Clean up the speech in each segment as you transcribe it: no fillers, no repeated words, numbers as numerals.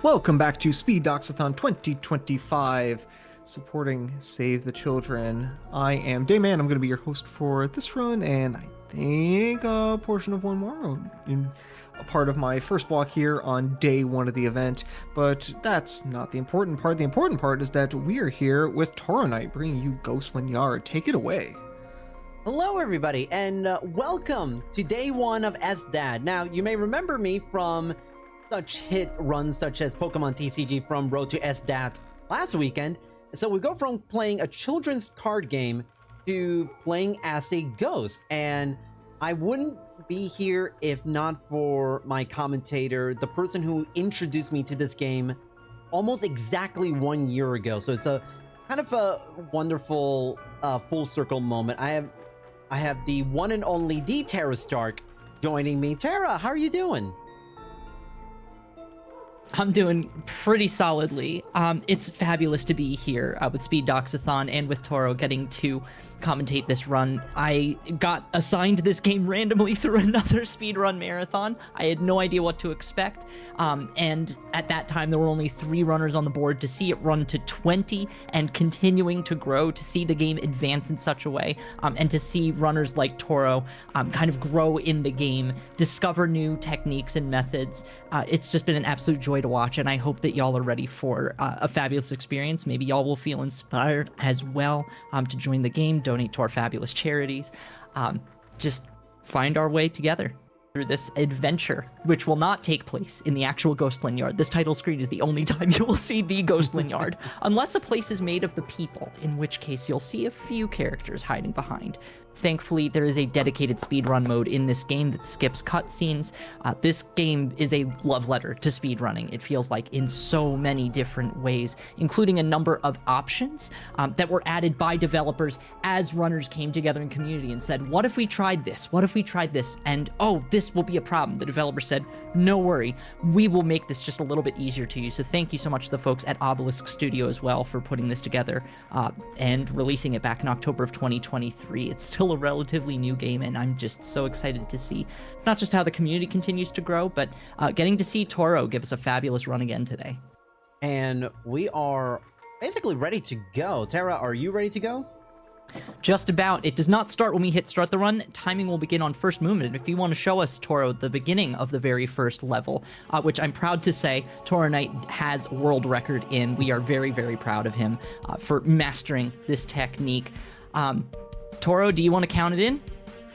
Welcome back to Speed Doxathon 2025, supporting Save the Children. I am Dayman. I'm going to be your host for this run, and I think a portion of one more in a part of my first block here on day one of the event. But that's not the important part. The important part is that we are here with Toro Knight, bringing you Ghostland Yard. Take it away. Hello everybody, and welcome to day one of SDAT. Now, you may remember me from such hit runs such as Pokemon TCG from Road to SDAT last weekend. So we go from playing a children's card game to playing as a ghost. And I wouldn't be here if not for my commentator, the person who introduced me to this game almost exactly 1 year ago. So it's a kind of a wonderful full circle moment. I have the one and only TheTaraStark joining me. Tara, how are you doing? I'm doing pretty solidly. It's fabulous to be here with Speed Doxathon and with Toro getting to commentate this run. I got assigned this game randomly through another speedrun marathon. I had no idea what to expect. And at that time, there were only 3 runners on the board. To see it run to 20 and continuing to grow, to see the game advance in such a way, and to see runners like Toro kind of grow in the game, discover new techniques and methods. It's just been an absolute joy to watch, and I hope that y'all are ready for a fabulous experience. Maybe y'all will feel inspired as well to join the game, donate to our fabulous charities, just find our way together through this adventure, which will not take place in the actual Ghostland Yard. This title screen is the only time you will see the Ghostland Yard, unless a place is made of the people, in which case you'll see a few characters hiding behind. Thankfully, there is a dedicated speedrun mode in this game that skips cutscenes. This game is a love letter to speedrunning. It feels like in so many different ways, including a number of options that were added by developers as runners came together in community and said, what if we tried this? What if we tried this? And, oh, this will be a problem. The developer said, no worry, we will make this just a little bit easier to use. So thank you so much to the folks at Obelisk Studio as well for putting this together and releasing it back in October of 2023. It's still a relatively new game, and I'm just so excited to see not just how the community continues to grow, but getting to see Toro give us a fabulous run again today. And we are basically ready to go. Tara, are you ready to go? Just about. It does not start when we hit start the run. Timing will begin on first movement. If you want to show us, Toro, the beginning of the very first level, which I'm proud to say Toro Knight has world record in. We are very, very proud of him for mastering this technique. Toro, do you want to count it in?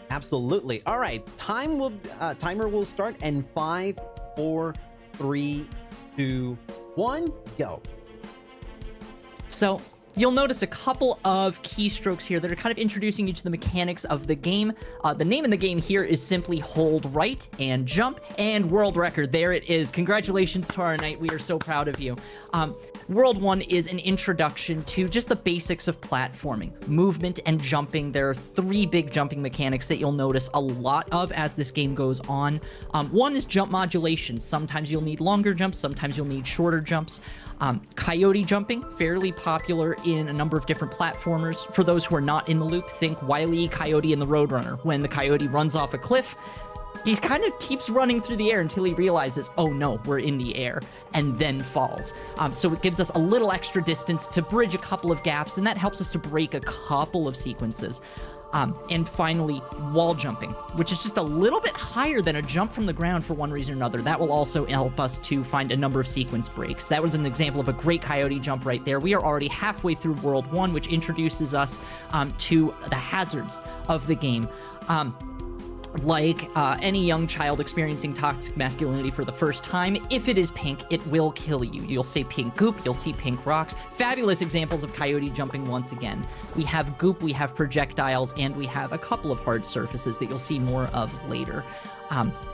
Absolutely. All right. Timer will start in 5, 4, 3, 2, 1, go. So you'll notice a couple of keystrokes here that are kind of introducing you to the mechanics of the game. The name of the game here is simply hold right and jump, and world record. There it is. Congratulations, Toro Knight. We are so proud of you. World 1 is an introduction to just the basics of platforming, movement and jumping. There are 3 big jumping mechanics that you'll notice a lot of as this game goes on. One is jump modulation. Sometimes you'll need longer jumps, sometimes you'll need shorter jumps. Coyote jumping, fairly popular in a number of different platformers. For those who are not in the loop, think Wile E. Coyote in the Roadrunner. When the coyote runs off a cliff, he kind of keeps running through the air until he realizes, oh no, we're in the air, and then falls. So it gives us a little extra distance to bridge a couple of gaps, and that helps us to break a couple of sequences. And finally, wall jumping, which is just a little bit higher than a jump from the ground for one reason or another. That will also help us to find a number of sequence breaks. That was an example of a great coyote jump right there. We are already halfway through World 1, which introduces us to the hazards of the game. Like any young child experiencing toxic masculinity for the first time, if it is pink, it will kill you. You'll see pink goop, you'll see pink rocks. Fabulous examples of coyote jumping once again. We have goop, we have projectiles, and we have a couple of hard surfaces that you'll see more of later.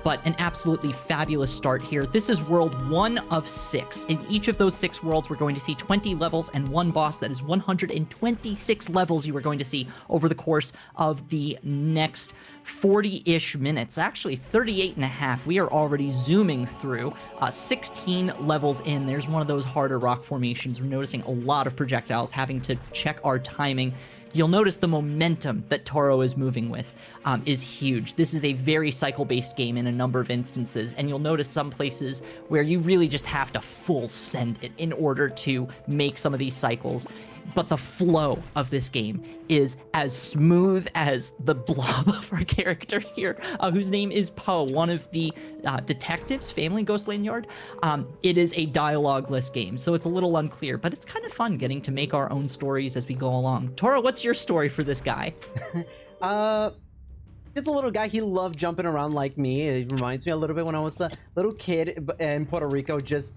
But an absolutely fabulous start here. This is world 1 of 6. In each of those 6 worlds, we're going to see 20 levels and 1 boss. That is 126 levels you are going to see over the course of the next 40-ish minutes. Actually, 38 and a half. We are already zooming through 16 levels in. There's one of those harder rock formations. We're noticing a lot of projectiles, having to check our timing. you'll notice the momentum that Toro is moving with is huge. This is a very cycle-based game in a number of instances, and you'll notice some places where you really just have to full send it in order to make some of these cycles. But the flow of this game is as smooth as the blob of our character here, whose name is Poe, one of the detectives, family Ghostland Yard. It is a dialogue-less game, so it's a little unclear, but it's kind of fun getting to make our own stories as we go along. Toro, what's your story for this guy? Just a little guy. He loved jumping around like me. It reminds me a little bit when I was a little kid in Puerto Rico, just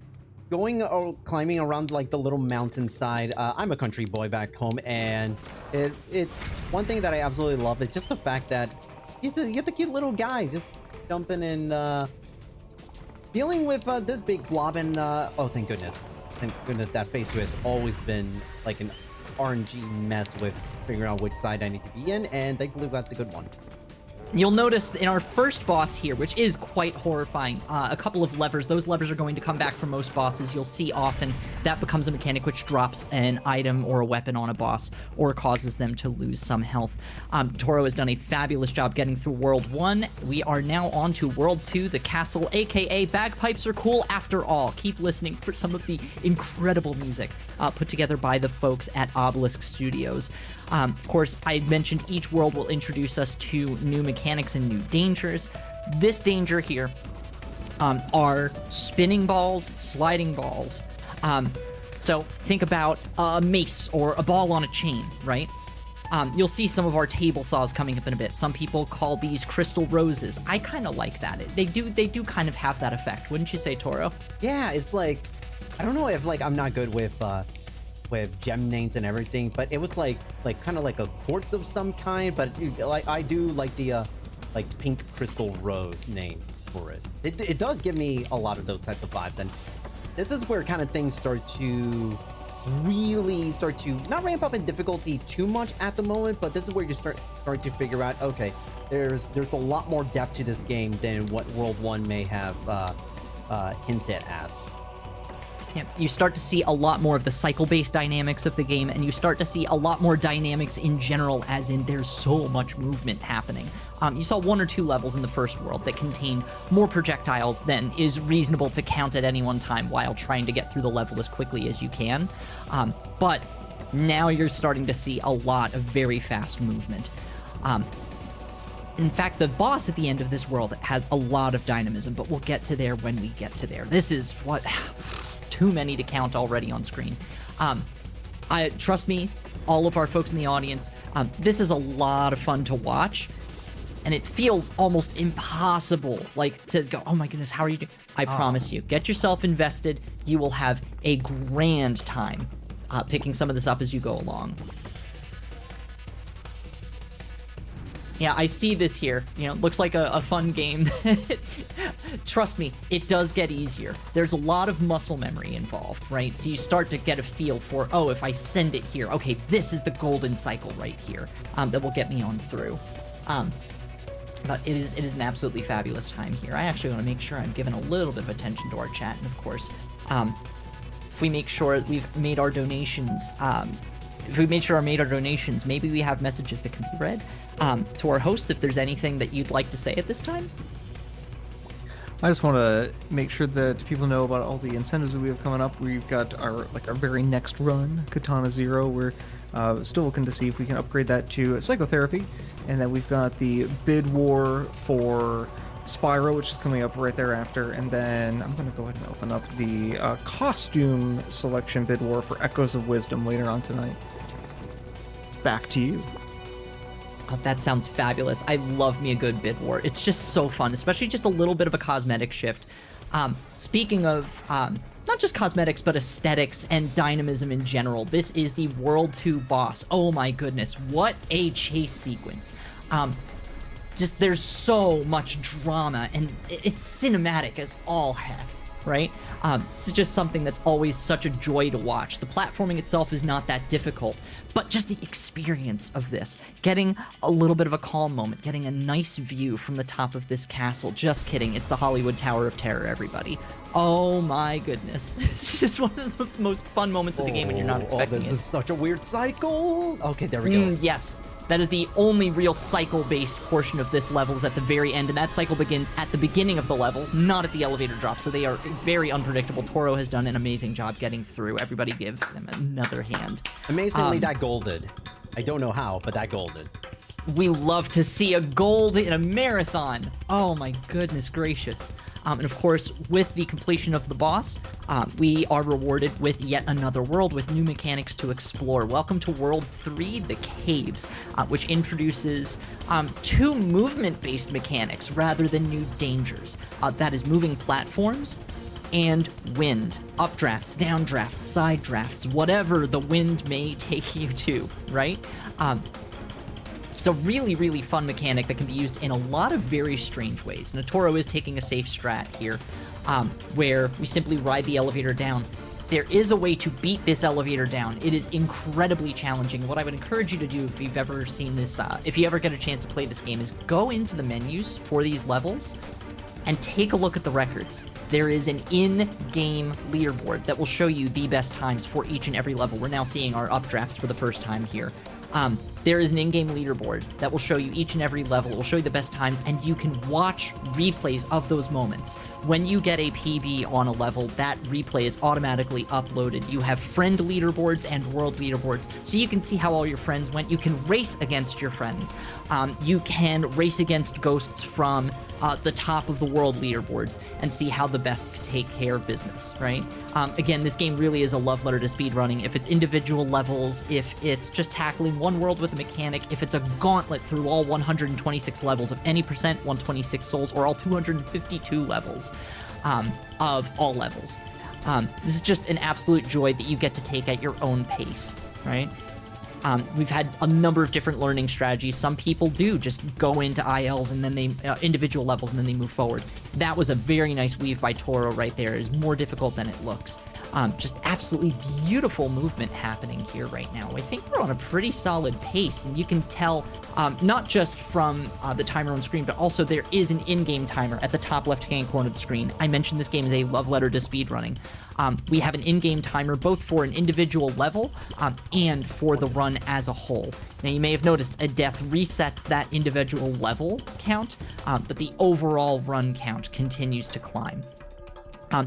going or climbing around like the little mountainside. I'm a country boy back home, and it's one thing that I absolutely love is just the fact that he's a cute little guy just jumping and dealing with this big blob. And oh, thank goodness that face has always been like an RNG mess with figuring out which side I need to be in, and thankfully that's a good one. You'll notice in our first boss here, which is quite horrifying, a couple of levers. Those levers are going to come back for most bosses. You'll see often that becomes a mechanic which drops an item or a weapon on a boss or causes them to lose some health. Toro has done a fabulous job getting through World 1. We are now on to World 2, the castle, aka Bagpipes Are Cool After All. Keep listening for some of the incredible music put together by the folks at Obelisk Studios. Of course, I mentioned each world will introduce us to new mechanics and new dangers. This danger here are spinning balls, sliding balls. So think about a mace or a ball on a chain, right? You'll see some of our table saws coming up in a bit. Some people call these crystal roses. I kind of like that. They do kind of have that effect, wouldn't you say, Toro? Yeah, it's like, I don't know if like I'm not good with gem names and everything, but it was like kind of like a quartz of some kind, but like I do like the like pink crystal rose name for it. It does give me a lot of those types of vibes, and this is where kind of things start to really not ramp up in difficulty too much at the moment, but this is where you start to figure out, okay, there's a lot more depth to this game than what World 1 may have hinted at. Yeah, you start to see a lot more of the cycle-based dynamics of the game, and you start to see a lot more dynamics in general, as in there's so much movement happening. You saw 1 or 2 levels in the first world that contain more projectiles than is reasonable to count at any one time while trying to get through the level as quickly as you can. But now you're starting to see a lot of very fast movement. In fact, the boss at the end of this world has a lot of dynamism, but we'll get to there when we get to there. This is what... too many to count already on screen. Trust me, all of our folks in the audience, this is a lot of fun to watch, and it feels almost impossible, like, to go, oh my goodness, how are you doing? I promise you, get yourself invested. You will have a grand time picking some of this up as you go along. Yeah, I see this here. You know, looks like a fun game. Trust me, it does get easier. There's a lot of muscle memory involved, right? So you start to get a feel for, oh, if I send it here, okay, this is the golden cycle right here that will get me on through. But it is an absolutely fabulous time here. I actually want to make sure I'm giving a little bit of attention to our chat, and of course, if we make sure we've made our donations, maybe we have messages that can be read to our hosts if there's anything that you'd like to say at this time. I just want to make sure that people know about all the incentives that we have coming up. We've got our very next run, Katana Zero. We're still looking to see if we can upgrade that to psychotherapy, and then we've got the bid war for Spyro, which is coming up right thereafter, and then I'm going to go ahead and open up the costume selection bid war for Echoes of Wisdom later on tonight. Back to you. Oh, that sounds fabulous. I love me a good bid war. It's just so fun, especially just a little bit of a cosmetic shift. Speaking of not just cosmetics, but aesthetics and dynamism in general, this is the World 2 boss. Oh my goodness, what a chase sequence. Just there's so much drama, and it's cinematic as all heck. right? It's just something that's always such a joy to watch. The platforming itself is not that difficult, but just the experience of this, getting a little bit of a calm moment, getting a nice view from the top of this castle. Just kidding, it's the Hollywood Tower of Terror, everybody. Oh my goodness. It's just one of the most fun moments of the game when you're not expecting this it. is such a weird cycle. Okay, there we go. Yes. That is the only real cycle-based portion of this level is at the very end, and that cycle begins at the beginning of the level, not at the elevator drop, so they are very unpredictable. Toro has done an amazing job getting through. Everybody give them another hand. Amazingly, that golded. I don't know how, but that golded. We love to see a gold in a marathon. Oh my goodness gracious. And of course, with the completion of the boss, we are rewarded with yet another world with new mechanics to explore. Welcome to World 3, the Caves, which introduces 2 movement-based mechanics rather than new dangers. That is moving platforms and wind. Updrafts, downdrafts, side drafts, whatever the wind may take you to, right? It's a really, really fun mechanic that can be used in a lot of very strange ways. Toro is taking a safe strat here, where we simply ride the elevator down. There is a way to beat this elevator down. It is incredibly challenging. What I would encourage you to do if you've ever seen this, if you ever get a chance to play this game, is go into the menus for these levels and take a look at the records. There is an in-game leaderboard that will show you the best times for each and every level. We're now seeing our updrafts for the first time here. There is an in-game leaderboard that will show you each and every level. It will show you the best times, and you can watch replays of those moments. When you get a PB on a level, that replay is automatically uploaded. You have friend leaderboards and world leaderboards, so you can see how all your friends went. You can race against your friends. You can race against ghosts from the top of the world leaderboards and see how the best take care of business, right? Again, this game really is a love letter to speedrunning. If it's individual levels, if it's just tackling one world with a mechanic, if it's a gauntlet through all 126 levels of any percent, 126 souls, or all 252 levels of all levels. This is just an absolute joy that you get to take at your own pace, right? We've had a number of different learning strategies. Some people do just go into ILs and then they individual levels and then they move forward. That was a very nice weave by Toro right there. It is more difficult than it looks. Just absolutely beautiful movement happening here right now. I think we're on a pretty solid pace, and you can tell not just from the timer on screen, but also there is an in-game timer at the top left-hand corner of the screen. I mentioned this game is a love letter to speedrunning. We have an in-game timer both for an individual level and for the run as a whole. Now, you may have noticed a death resets that individual level count, but the overall run count continues to climb.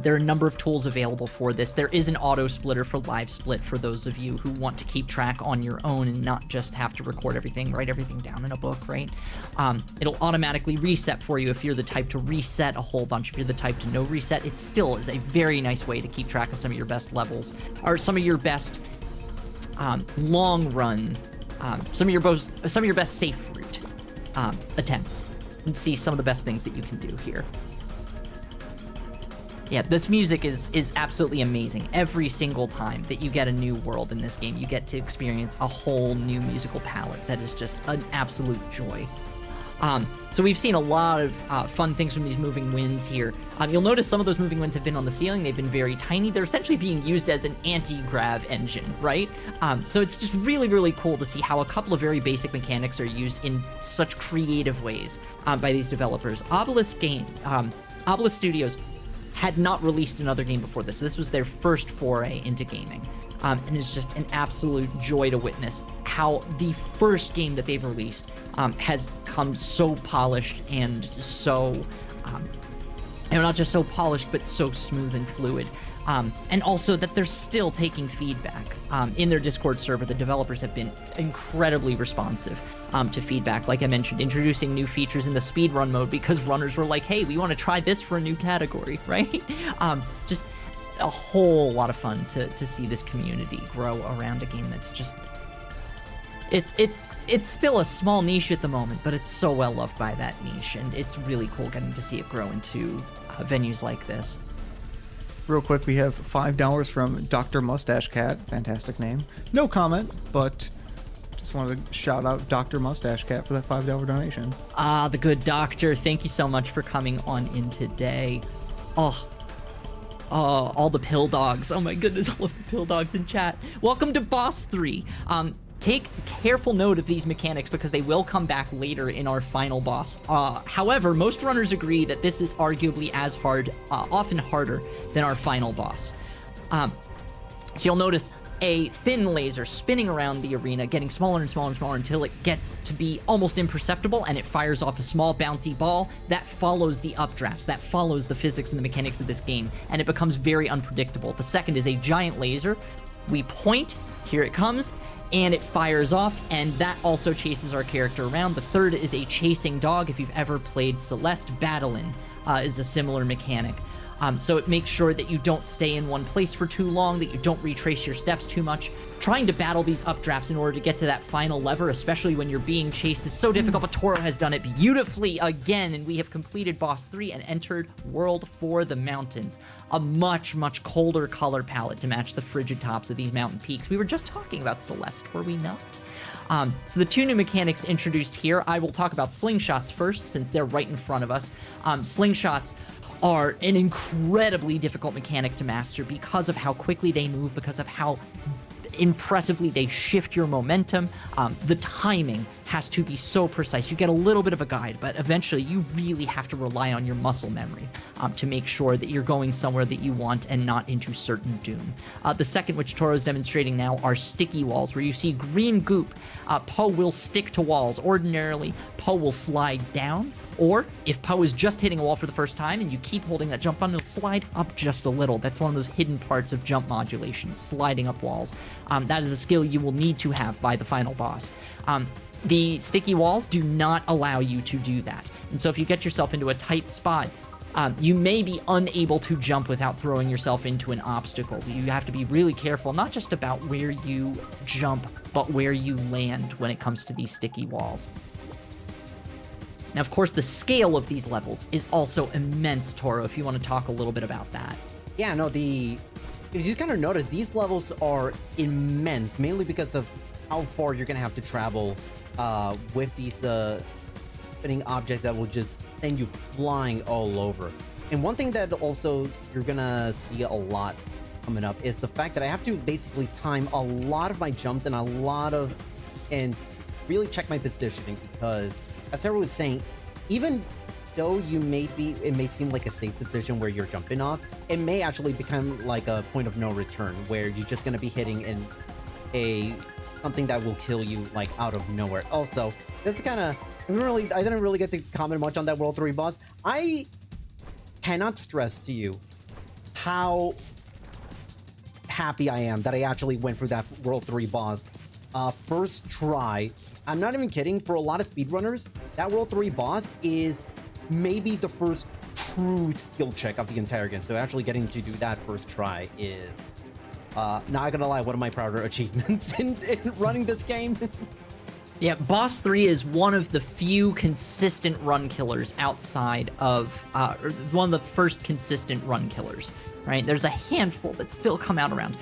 There are a number of tools available for this. There is an auto splitter for live split for those of you who want to keep track on your own and not just have to record everything, write everything down in a book, right? It'll automatically reset for you if you're the type to reset a whole bunch. If you're the type to no reset, it still is a very nice way to keep track of some of your best levels, or some of your best long run, some of your best safe route attempts, and see some of the best things that you can do here. Yeah, this music is absolutely amazing. Every single time that you get a new world in this game, you get to experience a whole new musical palette that is just an absolute joy. So we've seen a lot of fun things from these moving winds here. You'll notice some of those moving winds have been on the ceiling. They've been very tiny. They're essentially being used as an anti-grav engine, right? So it's just really, really cool to see how a couple of very basic mechanics are used in such creative ways by these developers. Obelisk Studios had not released another game before this. This was their first foray into gaming. And it's just an absolute joy to witness how the first game that they've released has come so polished and so, not just so polished, but so smooth and fluid. And also that they're still taking feedback. In their Discord server, the developers have been incredibly responsive to feedback. Like I mentioned, introducing new features in the speedrun mode because runners were like, hey, we want to try this for a new category, right? Just a whole lot of fun to see this community grow around a game that's just... It's still a small niche at the moment, but it's so well loved by that niche, and it's really cool getting to see it grow into venues like this. Real quick, we have $5 from Dr. Mustache Cat. Fantastic name. No comment, but just wanted to shout out Dr. Mustache Cat for that $5 donation. The good doctor. Thank you so much for coming on in today. Oh, all the pill dogs. Oh my goodness, all of the pill dogs in chat. Welcome to Boss 3. Take careful note of these mechanics because they will come back later in our final boss. However, most runners agree that this is arguably as hard, often harder than our final boss. So you'll notice a thin laser spinning around the arena, getting smaller and smaller and smaller until it gets to be almost imperceptible, and it fires off a small bouncy ball that follows the updrafts, that follows the physics and the mechanics of this game, and it becomes very unpredictable. The second is a giant laser. We point, here it comes, and it fires off, and that also chases our character around. The third is a chasing dog. If you've ever played Celeste, Battlein is a similar mechanic. So it makes sure that you don't stay in one place for too long, that you don't retrace your steps too much. Trying to battle these updrafts in order to get to that final lever, especially when you're being chased, is so difficult, but Toro has done it beautifully again, and we have completed Boss 3 and entered World 4, the Mountains. A much, much colder color palette to match the frigid tops of these mountain peaks. We were just talking about Celeste, were we not? So the two new mechanics introduced here, I will talk about slingshots first, since they're right in front of us. Slingshots are an incredibly difficult mechanic to master because of how quickly they move, because of how impressively they shift your momentum. The timing has to be so precise. You get a little bit of a guide, but eventually you really have to rely on your muscle memory to make sure that you're going somewhere that you want and not into certain doom. The second, which Toro is demonstrating now, are sticky walls, where you see green goop. Poe will stick to walls. Ordinarily, Poe will slide down, or if Poe is just hitting a wall for the first time and you keep holding that jump button, it'll slide up just a little. That's one of those hidden parts of jump modulation, sliding up walls. That is a skill you will need to have by the final boss. The sticky walls do not allow you to do that. And so if you get yourself into a tight spot, you may be unable to jump without throwing yourself into an obstacle. You have to be really careful, not just about where you jump, but where you land when it comes to these sticky walls. Now, of course, the scale of these levels is also immense, Toro, if you want to talk a little bit about that. Yeah, no, if you kind of notice, these levels are immense, mainly because of how far you're going to have to travel with these spinning objects that will just send you flying all over. And one thing that also you're going to see a lot coming up is the fact that I have to basically time a lot of my jumps and really check my positioning, because as Sarah was saying, even though it may seem like a safe position where you're jumping off, it may actually become like a point of no return where you're just going to be hitting in something that will kill you like out of nowhere. Also, that's kind of I didn't really get to comment much on that World 3 boss. I cannot stress to you how happy I am that I actually went through that World 3 boss. First try. I'm not even kidding. For a lot of speedrunners, that World 3 boss is maybe the first true skill check of the entire game. So actually getting to do that first try is, not gonna lie, one of my prouder achievements in running this game. Yeah, Boss 3 is one of the few consistent run killers outside of, or one of the first consistent run killers, right? There's a handful that still come out around.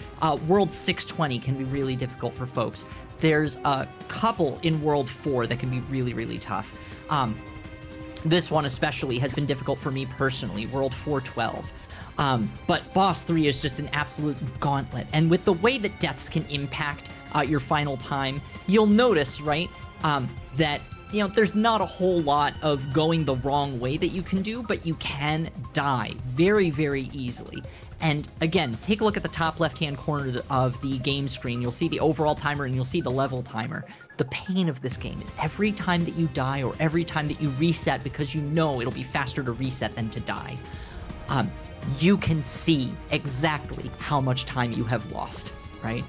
World 620 can be really difficult for folks. There's a couple in World 4 that can be really, really tough. This one especially has been difficult for me personally, World 412. But Boss 3 is just an absolute gauntlet. And with the way that deaths can impact your final time, you'll notice, right, that, you know, there's not a whole lot of going the wrong way that you can do, but you can die very, very easily. And again, take a look at the top left-hand corner of the game screen. You'll see the overall timer and you'll see the level timer. The pain of this game is every time that you die or every time that you reset, because you know it'll be faster to reset than to die, you can see exactly how much time you have lost, right?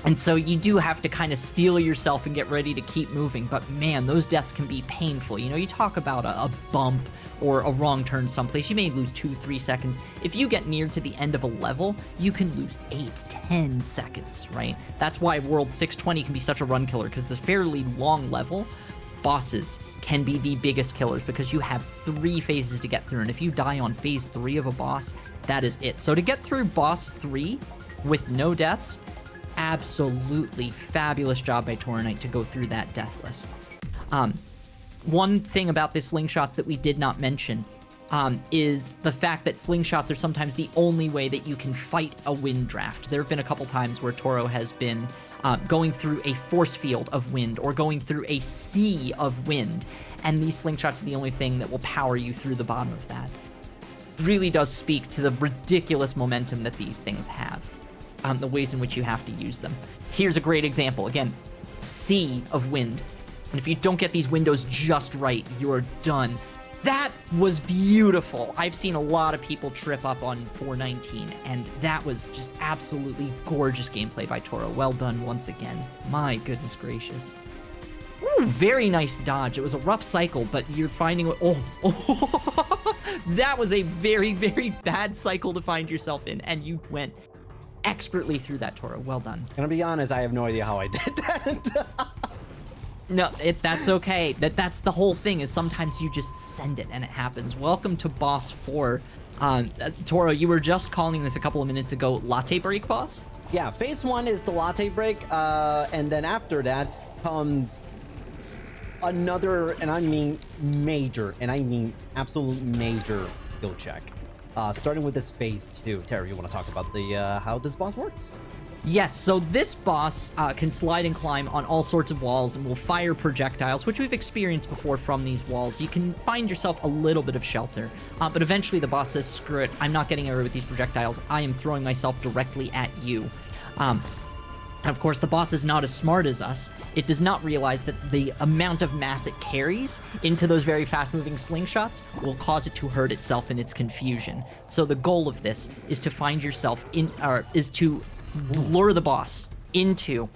And so you do have to kind of steel yourself and get ready to keep moving. But man, those deaths can be painful. You know, you talk about a bump or a wrong turn someplace, you may lose 2-3 seconds. If you get near to the end of a level, you can lose 8-10 seconds, right? That's why World 620 can be such a run killer, because the fairly long level bosses can be the biggest killers because you have 3 phases to get through. And if you die on phase 3 of a boss, that is it. So to get through boss 3 with no deaths, absolutely fabulous job by Toronite to go through that deathless. One thing about this slingshots that we did not mention is the fact that slingshots are sometimes the only way that you can fight a wind draft. There have been a couple times where Toro has been going through a force field of wind or going through a sea of wind, and these slingshots are the only thing that will power you through the bottom of that. Really does speak to the ridiculous momentum that these things have, the ways in which you have to use them. Here's a great example. Again, sea of wind. And if you don't get these windows just right, you're done. That was beautiful. I've seen a lot of people trip up on 419, and that was just absolutely gorgeous gameplay by Toro. Well done once again. My goodness gracious. Ooh, very nice dodge. It was a rough cycle, but you're finding... Oh, that was a very, very bad cycle to find yourself in, and you went expertly through that, Toro. Well done. Gonna be honest, I have no idea how I did that. No, that's okay. That's the whole thing, is sometimes you just send it and it happens. Welcome to Boss 4. Toro, you were just calling this a couple of minutes ago Latte Break Boss? Yeah, phase 1 is the latte break, and then after that comes another, and I mean major, and I mean absolute major skill check. Starting with this phase 2. Tara, you want to talk about the how this boss works? Yes, so this boss can slide and climb on all sorts of walls and will fire projectiles, which we've experienced before from these walls. You can find yourself a little bit of shelter, but eventually the boss says, screw it, I'm not getting anywhere with these projectiles. I am throwing myself directly at you. Of course, the boss is not as smart as us. It does not realize that the amount of mass it carries into those very fast-moving slingshots will cause it to hurt itself in its confusion. So the goal of this is to find yourself in, or is to lure the boss into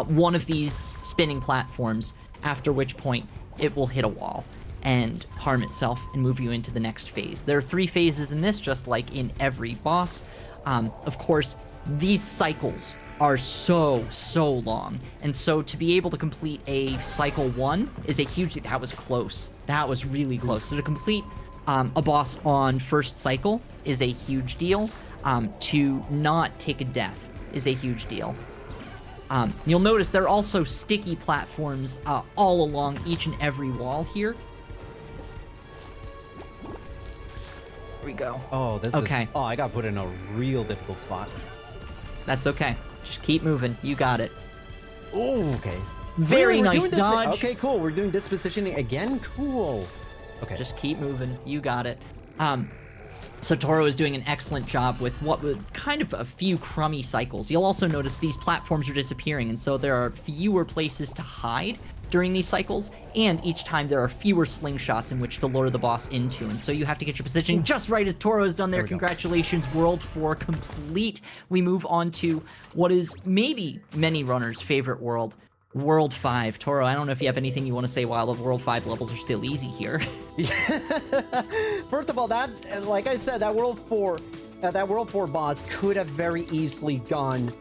one of these spinning platforms, after which point it will hit a wall and harm itself and move you into the next phase. There are 3 phases in this, just like in every boss. Of course, these cycles are so long, and so to be able to complete a cycle 1 is a huge... That was close. That was really close. So to complete a boss on first cycle is a huge deal. To not take a death is a huge deal. You'll notice there are also sticky platforms all along each and every wall here. Here we go. Oh, this okay. is... Oh, I got put in a real difficult spot. That's okay. Just keep moving. You got it. Oh, okay. Very We're nice doing this... dodge. Okay, cool. We're doing this positioning again? Cool. Okay. Just keep moving. You got it. So Toro is doing an excellent job with what would kind of a few crummy cycles. You'll also notice these platforms are disappearing, and so there are fewer places to hide during these cycles, and each time there are fewer slingshots in which to lure the boss into, and so you have to get your positioning just right, as Toro has done there. Congratulations, World 4 complete. We move on to what is maybe many runners' favorite world, World 5. Toro, I don't know if you have anything you want to say while the World 5 levels are still easy here. First of all, that, like I said, that World 4 boss could have very easily gone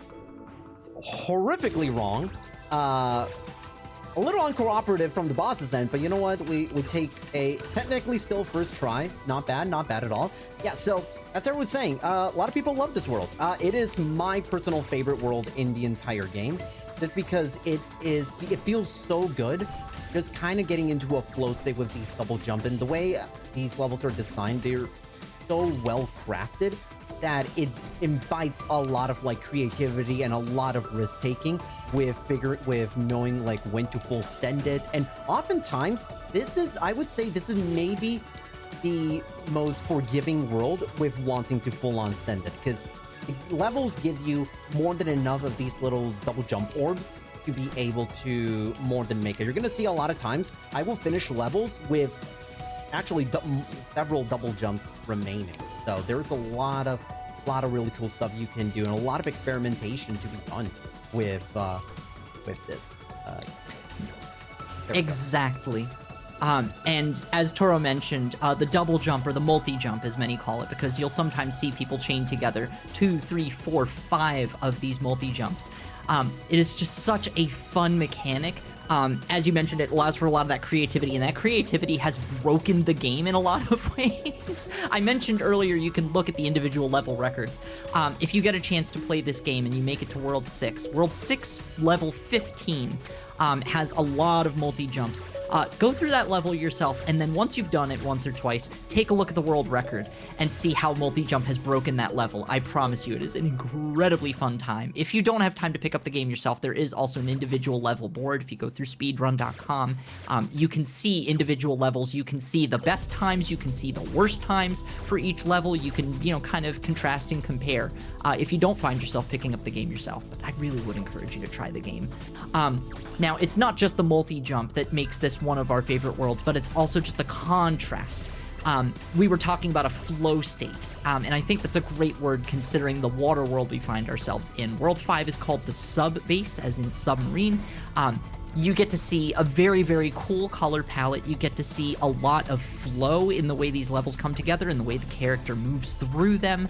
horrifically wrong. A little uncooperative from the boss's end, but you know what? We take a technically still first try. Not bad at all. Yeah, so as Sarah was saying, a lot of people love this world. It is my personal favorite world in the entire game, just because it feels so good. Just kind of getting into a flow state with these double jump, and the way these levels are designed, they're so well crafted that it invites a lot of like creativity and a lot of risk taking with knowing like when to full send it. And oftentimes I would say this is maybe the most forgiving world with wanting to full on send it, because levels give you more than enough of these little double jump orbs to be able to more than make it. You're gonna see a lot of times I will finish levels with actually several double jumps remaining. So there's a lot of really cool stuff you can do, and a lot of experimentation to be done with this. Exactly. And as Toro mentioned, the double jump, or the multi-jump as many call it, because you'll sometimes see people chain together 2, 3, 4, 5 of these multi-jumps. It is just such a fun mechanic. As you mentioned, it allows for a lot of that creativity, and that creativity has broken the game in a lot of ways. I mentioned earlier you can look at the individual level records. If you get a chance to play this game and you make it to World 6 level 15, has a lot of multi-jumps. Go through that level yourself, and then once you've done it once or twice, take a look at the world record and see how multi-jump has broken that level. I promise you, it is an incredibly fun time. If you don't have time to pick up the game yourself, there is also an individual level board. If you go through speedrun.com, you can see individual levels. You can see the best times. You can see the worst times for each level. You can, kind of contrast and compare if you don't find yourself picking up the game yourself. But I really would encourage you to try the game. Now, it's not just the multi-jump that makes this one of our favorite worlds, but it's also just the contrast. We were talking about a flow state, and I think that's a great word considering the water world we find ourselves in. World 5 is called the sub-base, as in submarine. You get to see a very, very cool color palette. You get to see a lot of flow in the way these levels come together and the way the character moves through them.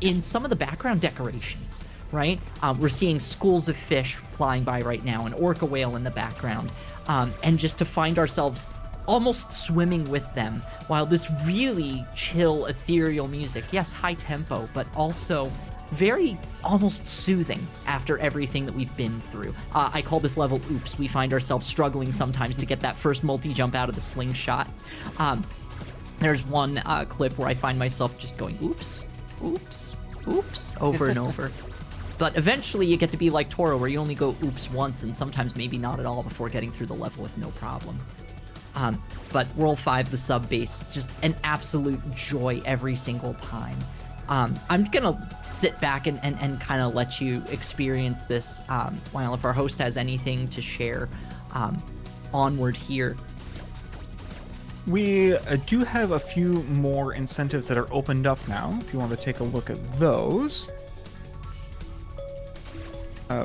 In some of the background decorations, right? We're seeing schools of fish flying by right now, an orca whale in the background, and just to find ourselves almost swimming with them while this really chill, ethereal music, yes, high tempo, but also very almost soothing after everything that we've been through. I call this level Oops. We find ourselves struggling sometimes to get that first multi-jump out of the slingshot. There's one clip where I find myself just going, oops, oops, oops, over and over. But eventually you get to be like Toro, where you only go oops once and sometimes maybe not at all before getting through the level with no problem. But World 5, the sub-base, just an absolute joy every single time. I'm gonna sit back and kind of let you experience this while if our host has anything to share onward here. We do have a few more incentives that are opened up now, if you want to take a look at those.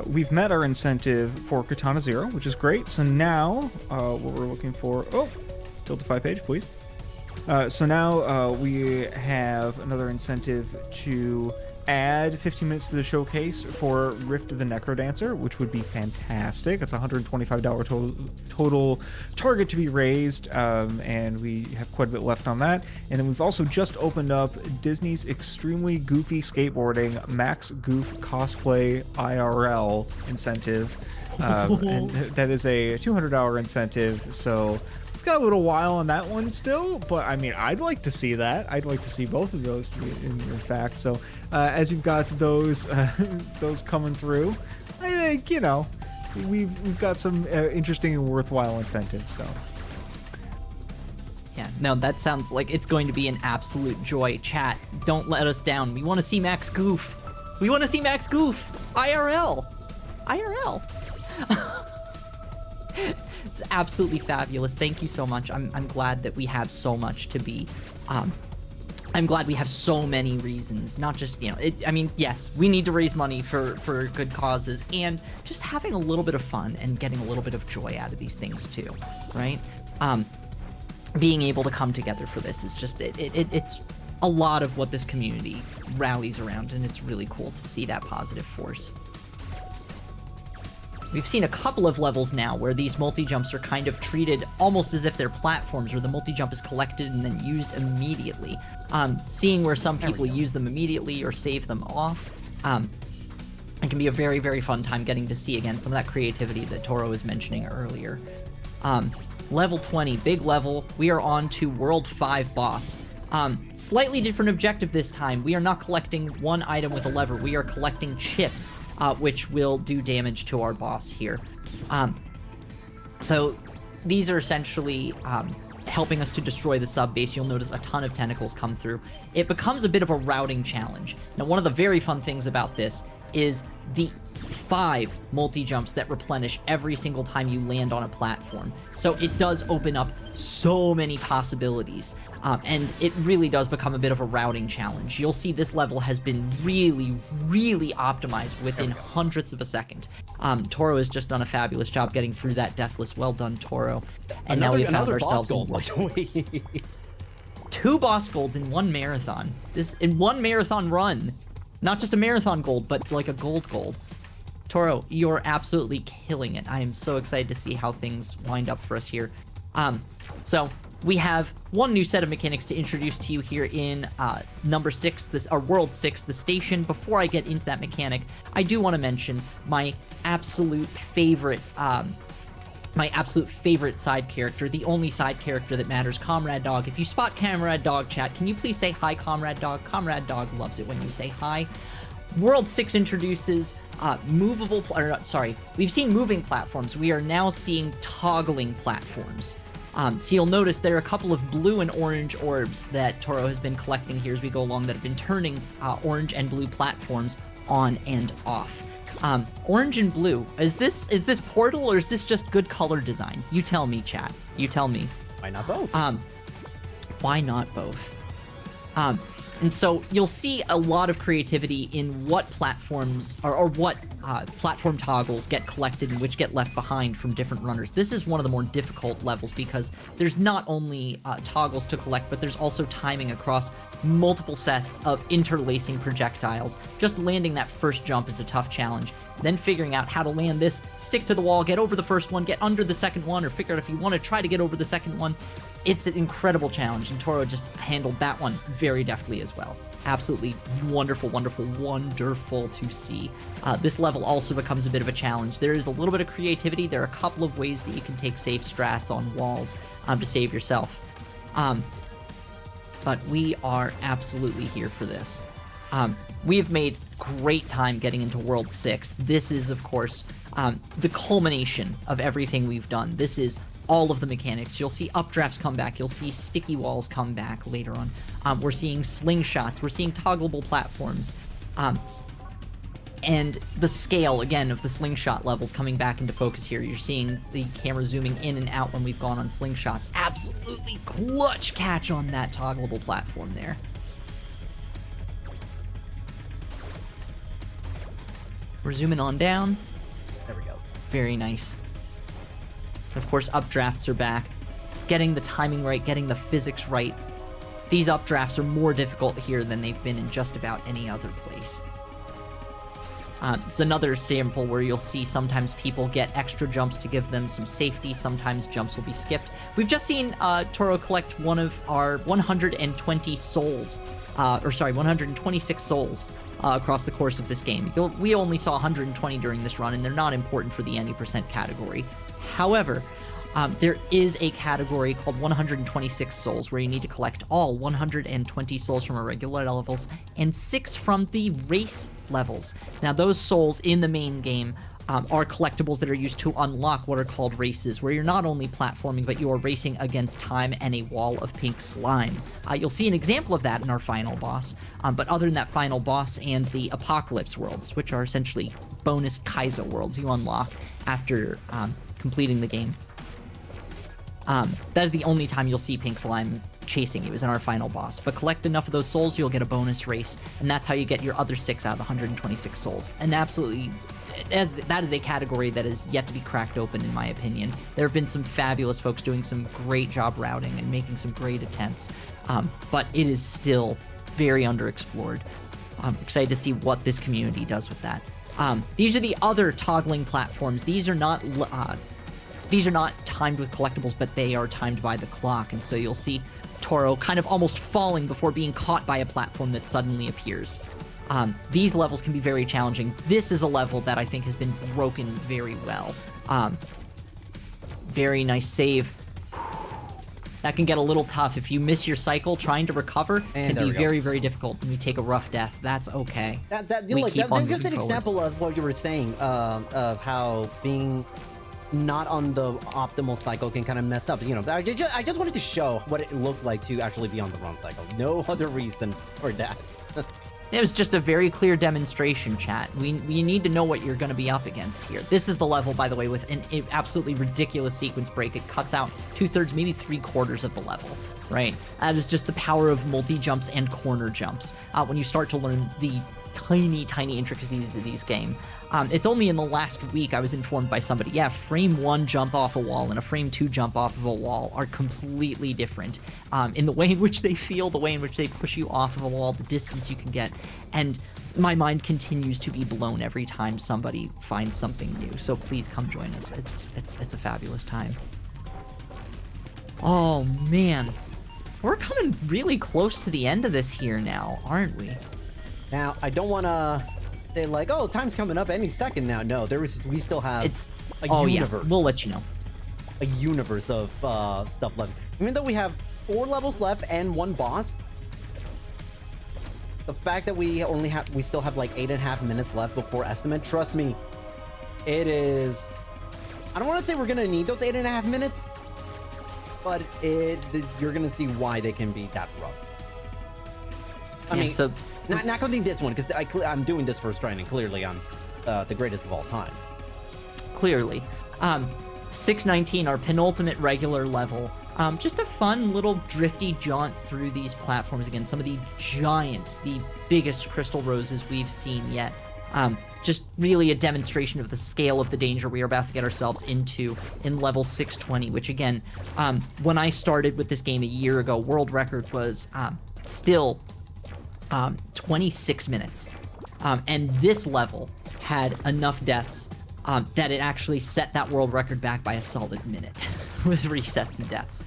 We've met our incentive for Katana Zero, which is great. So now, what we're looking for... Oh, tilt to 5 page, please. So now we have another incentive to add 15 minutes to the showcase for Rift of the Necrodancer, which would be fantastic. It's a $125 total target to be raised, and we have quite a bit left on that. And then we've also just opened up Disney's Extremely Goofy Skateboarding Max Goof Cosplay IRL incentive. And that is a $200 incentive, so got a little while on that one still, but I mean, I'd like to see that. I'd like to see both of those in fact. So as you've got those those coming through, I think we've got some interesting and worthwhile incentives. So yeah, no, that sounds like it's going to be an absolute joy. Chat, don't let us down. We want to see Max Goof. We want to see Max Goof IRL. It's absolutely fabulous. Thank you so much. I'm glad that we have so much to be. I'm glad we have so many reasons. Not just I mean, yes, we need to raise money for good causes, and just having a little bit of fun and getting a little bit of joy out of these things too, right? Being able to come together for this is just it's a lot of what this community rallies around, and it's really cool to see that positive force. We've seen a couple of levels now where these multi-jumps are kind of treated almost as if they're platforms, where the multi-jump is collected and then used immediately. Seeing where some people use them immediately or save them off, it can be a very, very fun time getting to see, again, some of that creativity that Toro was mentioning earlier. Level 20, big level. We are on to World 5 boss. Slightly different objective this time. We are not collecting one item with a lever. We are collecting chips, which will do damage to our boss here. So these are essentially helping us to destroy the sub-base. You'll notice a ton of tentacles come through. It becomes a bit of a routing challenge. Now, one of the very fun things about this is the 5 multi-jumps that replenish every single time you land on a platform. So it does open up so many possibilities, and it really does become a bit of a routing challenge. You'll see this level has been really, really optimized within hundredths of a second. Toro has just done a fabulous job getting through that deathless. Well done, Toro. And now we found ourselves in 2 boss golds in one marathon. In one marathon run. Not just a marathon gold, but like a gold. Toro, you're absolutely killing it. I am so excited to see how things wind up for us here. So we have one new set of mechanics to introduce to you here in number 6, World 6, the station. Before I get into that mechanic, I do want to mention my absolute favorite my absolute favorite side character, the only side character that matters, Comrade Dog. If you spot Comrade Dog, chat, can you please say hi, Comrade Dog? Comrade Dog loves it when you say hi. World 6 introduces we've seen moving platforms. We are now seeing toggling platforms. So you'll notice there are a couple of blue and orange orbs that Toro has been collecting here as we go along that have been turning orange and blue platforms on and off. Orange and blue, is this Portal or is this just good color design? You tell me, chat. You tell me. Why not both? Why not both? And so you'll see a lot of creativity in what platforms or what platform toggles get collected and which get left behind from different runners. This is one of the more difficult levels because there's not only toggles to collect, but there's also timing across multiple sets of interlacing projectiles. Just landing that first jump is a tough challenge. Then figuring out how to land this, stick to the wall, get over the first one, get under the second one, or figure out if you want to try to get over the second one. It's an incredible challenge, and Toro just handled that one very deftly as well. Absolutely wonderful, wonderful, wonderful to see. This level also becomes a bit of a challenge. There is a little bit of creativity. There are a couple of ways that you can take safe strats on walls to save yourself. But we are absolutely here for this. We have made great time getting into World 6. This is, of course, the culmination of everything we've done. This is all of the mechanics. You'll see updrafts come back. You'll see sticky walls come back later on. We're seeing slingshots. We're seeing toggleable platforms. And the scale, again, of the slingshot levels coming back into focus here. You're seeing the camera zooming in and out when we've gone on slingshots. Absolutely clutch catch on that toggleable platform there. We're zooming on down. There we go. Very nice. Of course, updrafts are back. Getting the timing right, getting the physics right. These updrafts are more difficult here than they've been in just about any other place. It's another sample where you'll see sometimes people get extra jumps to give them some safety. Sometimes jumps will be skipped. We've just seen Toro collect one of our 120 souls. 126 souls across the course of this game. We only saw 120 during this run, and they're not important for the any percent category. However, there is a category called 126 souls where you need to collect all 120 souls from irregular levels and 6 from the race levels. Now, those souls in the main game are collectibles that are used to unlock what are called races, where you're not only platforming, but you are racing against time and a wall of pink slime. You'll see an example of that in our final boss, but other than that final boss and the Apocalypse worlds, which are essentially bonus Kaizo worlds you unlock after completing the game. That is the only time you'll see pink slime chasing you, is in our final boss. But collect enough of those souls, you'll get a bonus race, and that's how you get your other 6 out of the 126 souls. And absolutely, that is a category that is yet to be cracked open, in my opinion. There have been some fabulous folks doing some great job routing and making some great attempts, but it is still very underexplored. I'm excited to see what this community does with that. These are the other toggling platforms. These are not timed with collectibles, but they are timed by the clock, and so you'll see Toro kind of almost falling before being caught by a platform that suddenly appears. These levels can be very challenging. This is a level that I think has been broken very well. Very nice save. That can get a little tough. If you miss your cycle, trying to recover can be very, very difficult when you take a rough death. That's okay. That's just an example of what you were saying, of how being not on the optimal cycle can kind of mess up. You know, I just wanted to show what it looked like to actually be on the wrong cycle. No other reason for that. It was just a very clear demonstration, chat. We need to know what you're going to be up against here. This is the level, by the way, with an absolutely ridiculous sequence break. It cuts out 2/3, maybe 3/4 of the level, right? That is just the power of multi-jumps and corner jumps. When you start to learn the tiny, tiny intricacies of these games. It's only in the last week I was informed by somebody, yeah, frame 1 jump off a wall and a frame 2 jump off of a wall are completely different in the way in which they feel, the way in which they push you off of a wall, the distance you can get, and my mind continues to be blown every time somebody finds something new. So please come join us. It's a fabulous time. Oh man, we're coming really close to the end of this here now, aren't we? Now, I don't want to say like, oh, time's coming up any second now. No, we still have a universe. Yeah, we'll let you know. a universe of stuff left. Even though we have 4 levels left and 1 boss, the fact that we still have like 8.5 minutes left before estimate, trust me, it is, I don't want to say we're gonna need those 8.5 minutes, but you're gonna see why they can be that rough. I mean, so not counting this one, because I'm doing this first try, and clearly I'm the greatest of all time. Clearly. 619, our penultimate regular level. Just a fun little drifty jaunt through these platforms. Again, some of the biggest crystal roses we've seen yet. Just really a demonstration of the scale of the danger we are about to get ourselves into in level 620, which again, when I started with this game a year ago, world record was still 26 minutes. And this level had enough deaths that it actually set that world record back by a solid minute with resets and deaths.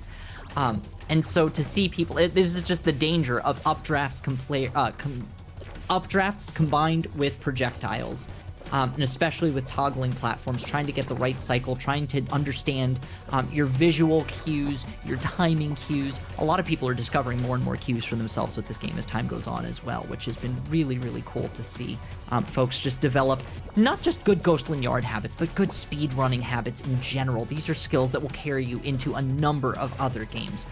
And so to see people, this is just the danger of updrafts combined with projectiles, and especially with toggling platforms, trying to get the right cycle, trying to understand your visual cues, your timing cues. A lot of people are discovering more and more cues for themselves with this game as time goes on as well, which has been really, really cool to see folks just develop not just good Ghostland Yard habits, but good speed running habits in general. These are skills that will carry you into a number of other games.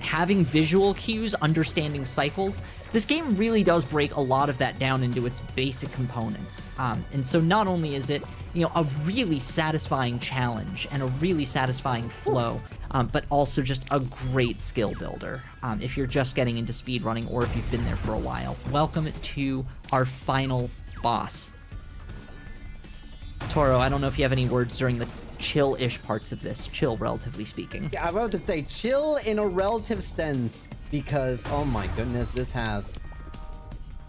Having visual cues, understanding cycles, this game really does break a lot of that down into its basic components. And so not only is it, a really satisfying challenge and a really satisfying flow, but also just a great skill builder if you're just getting into speedrunning or if you've been there for a while. Welcome to our final boss. Toro, I don't know if you have any words during the chill-ish parts of this. Chill, relatively speaking. Yeah, I'm about to say chill in a relative sense, because, oh my goodness,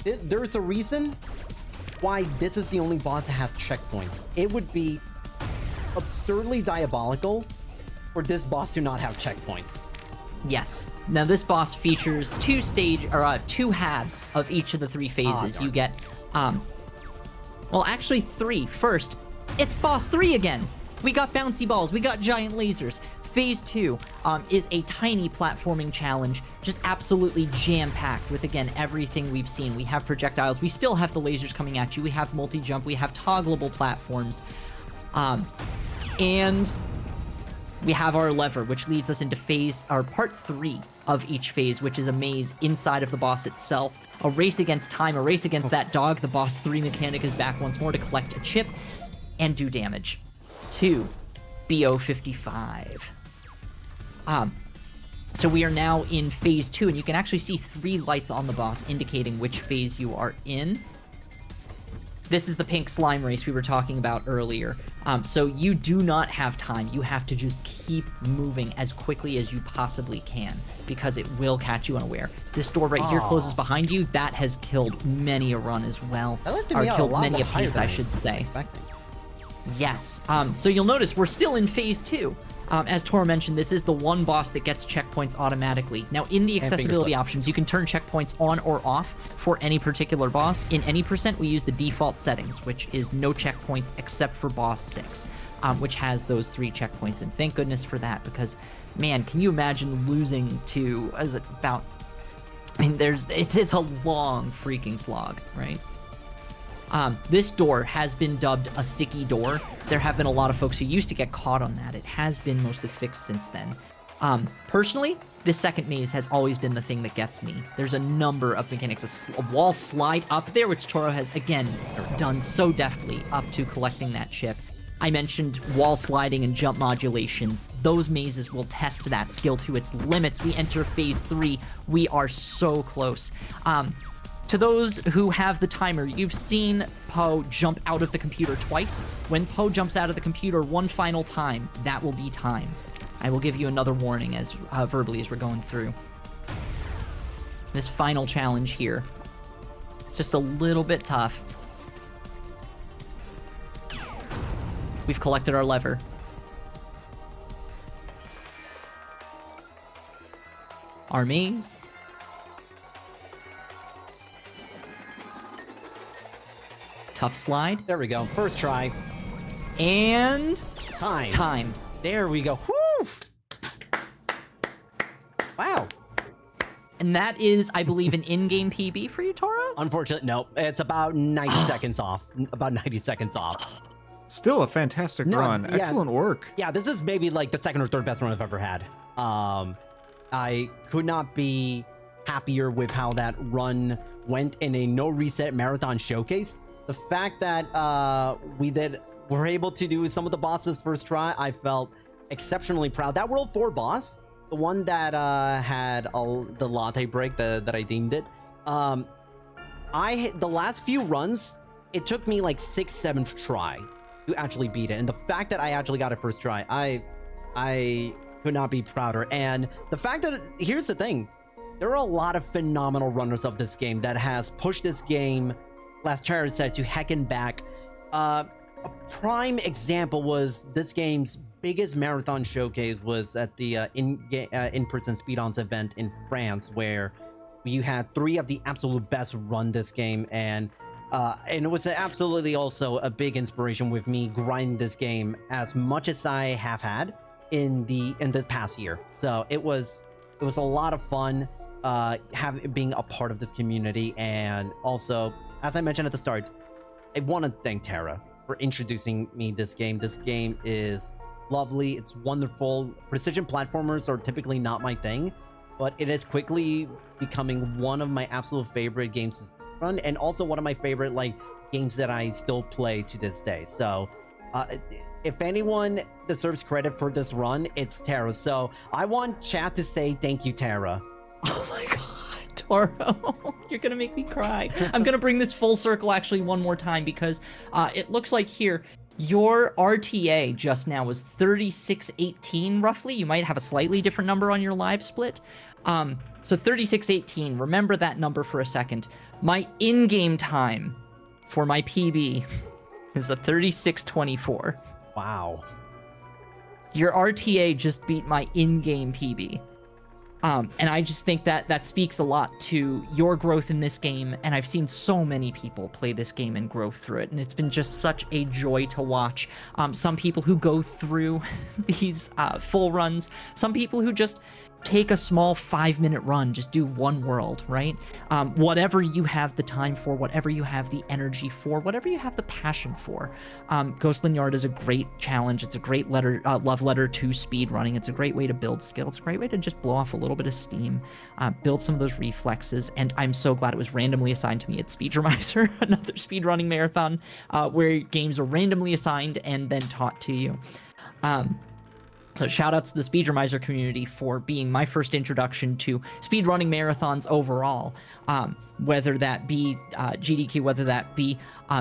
there's a reason why this is the only boss that has checkpoints. It would be absurdly diabolical for this boss to not have checkpoints. Yes. Now, this boss features two halves of each of the 3 phases. You get, well, actually 3. First, it's boss 3 again. We got bouncy balls. We got giant lasers. Phase 2 is a tiny platforming challenge, just absolutely jam-packed with, again, everything we've seen. We have projectiles. We still have the lasers coming at you. We have multi-jump. We have toggleable platforms. And we have our lever, which leads us into part 3 of each phase, which is a maze inside of the boss itself. A race against time, a race against that dog. The boss 3 mechanic is back once more to collect a chip and do damage to BO55. So we are now in phase 2, and you can actually see 3 lights on the boss indicating which phase you are in. This is the pink slime race we were talking about earlier. So you do not have time. You have to just keep moving as quickly as you possibly can, because it will catch you unaware. This door right here closes behind you. That has killed many a run as well. Or killed many a piece, I should say. Yes. So you'll notice we're still in phase 2. As Tora mentioned, this is the one boss that gets checkpoints automatically. Now, in the accessibility options, you can turn checkpoints on or off for any particular boss. In any percent, we use the default settings, which is no checkpoints except for boss 6, which has those 3 checkpoints. And thank goodness for that, because, man, can you imagine losing to, it's a long freaking slog, right? This door has been dubbed a sticky door. There have been a lot of folks who used to get caught on that. It has been mostly fixed since then. Personally, this second maze has always been the thing that gets me. There's a number of mechanics. A wall slide up there, which Toro has, again, done so deftly up to collecting that chip. I mentioned wall sliding and jump modulation. Those mazes will test that skill to its limits. We enter phase 3. We are so close. To those who have the timer, you've seen Poe jump out of the computer twice. When Poe jumps out of the computer one final time, that will be time. I will give you another warning as verbally as we're going through. This final challenge here, it's just a little bit tough. We've collected our lever. Our maze. Tough slide. There we go. First try. And time. There we go. Woo! Wow. And that is, I believe, an in-game PB for you, Toro? Unfortunately, no. It's about 90 seconds off. About 90 seconds off. Still a fantastic run. Yeah. Excellent work. Yeah, this is maybe like the second or third best run I've ever had. I could not be happier with how that run went in a no reset marathon showcase. The fact that we're able to do some of the bosses first try, I felt exceptionally proud. That World 4 boss, the one that had the latte break that I deemed it, the last few runs, it took me like 6th, 7th try to actually beat it. And the fact that I actually got it first try, I could not be prouder. And the fact that, here's the thing, there are a lot of phenomenal runners of this game that has pushed this game, last Tara said, to heck and back. A prime example was this game's biggest marathon showcase was at the in-person speed-ons event in France, where you had 3 of the absolute best run this game, and it was absolutely also a big inspiration with me grinding this game as much as I have had in the past year. So it was a lot of fun being a part of this community. And also, as I mentioned at the start, I want to thank Tara for introducing me this game. This game is lovely, it's wonderful. Precision platformers are typically not my thing, but it is quickly becoming one of my absolute favorite games to run, and also one of my favorite games that I still play to this day. So if anyone deserves credit for this run, it's Tara. So I want chat to say thank you, Tara. Oh my god, Toro, you're gonna make me cry. I'm gonna bring this full circle actually one more time, because it looks like here your RTA just now was 3618 roughly. You might have a slightly different number on your live split. So 3618, remember that number for a second. My in-game time for my PB is a 3624. Wow. Your RTA just beat my in-game PB. And I just think that speaks a lot to your growth in this game, and I've seen so many people play this game and grow through it, and it's been just such a joy to watch. Some people who go through these full runs, some people who just take a small 5-minute run, just do one world, right? Whatever you have the time for, whatever you have the energy for, whatever you have the passion for. Ghostland Yard is a great challenge. It's a great love letter to speedrunning. It's a great way to build skill. It's a great way to just blow off a little bit of steam, build some of those reflexes, and I'm so glad it was randomly assigned to me at Speedremizer, another speedrunning marathon, where games are randomly assigned and then taught to you. So shout outs to the Speedremizer community for being my first introduction to speedrunning marathons overall, whether that be GDQ, whether that be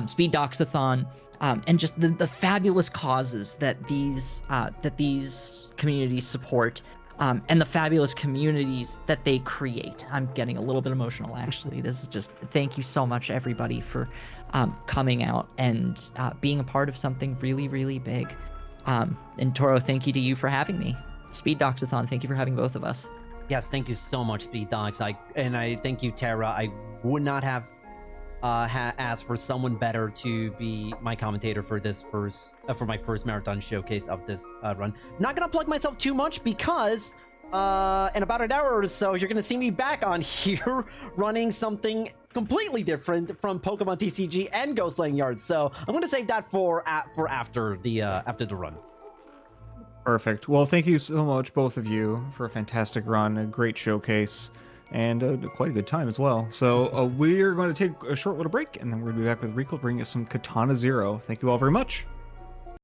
Speed Doxathon, and just the fabulous causes that these communities support, and the fabulous communities that they create. I'm getting a little bit emotional, actually. This is just, thank you so much, everybody, for coming out and being a part of something really, really big. And Toro, thank you to you for having me. Speed Doxathon, thank you for having both of us. Yes, thank you so much, Speed Dogs. I thank you, Tara. I would not have asked for someone better to be my commentator for this for my first marathon showcase of this run. Not gonna plug myself too much, because in about an hour or so, you're gonna see me back on here running something completely different from Pokemon TCG and Ghostland Yard. So I'm gonna save that for after the run. Perfect. Well, thank you so much, both of you, for a fantastic run, a great showcase, and quite a good time as well. So we're going to take a short little break, and then we're going to be back with Rico bringing us some Katana Zero. Thank you all very much.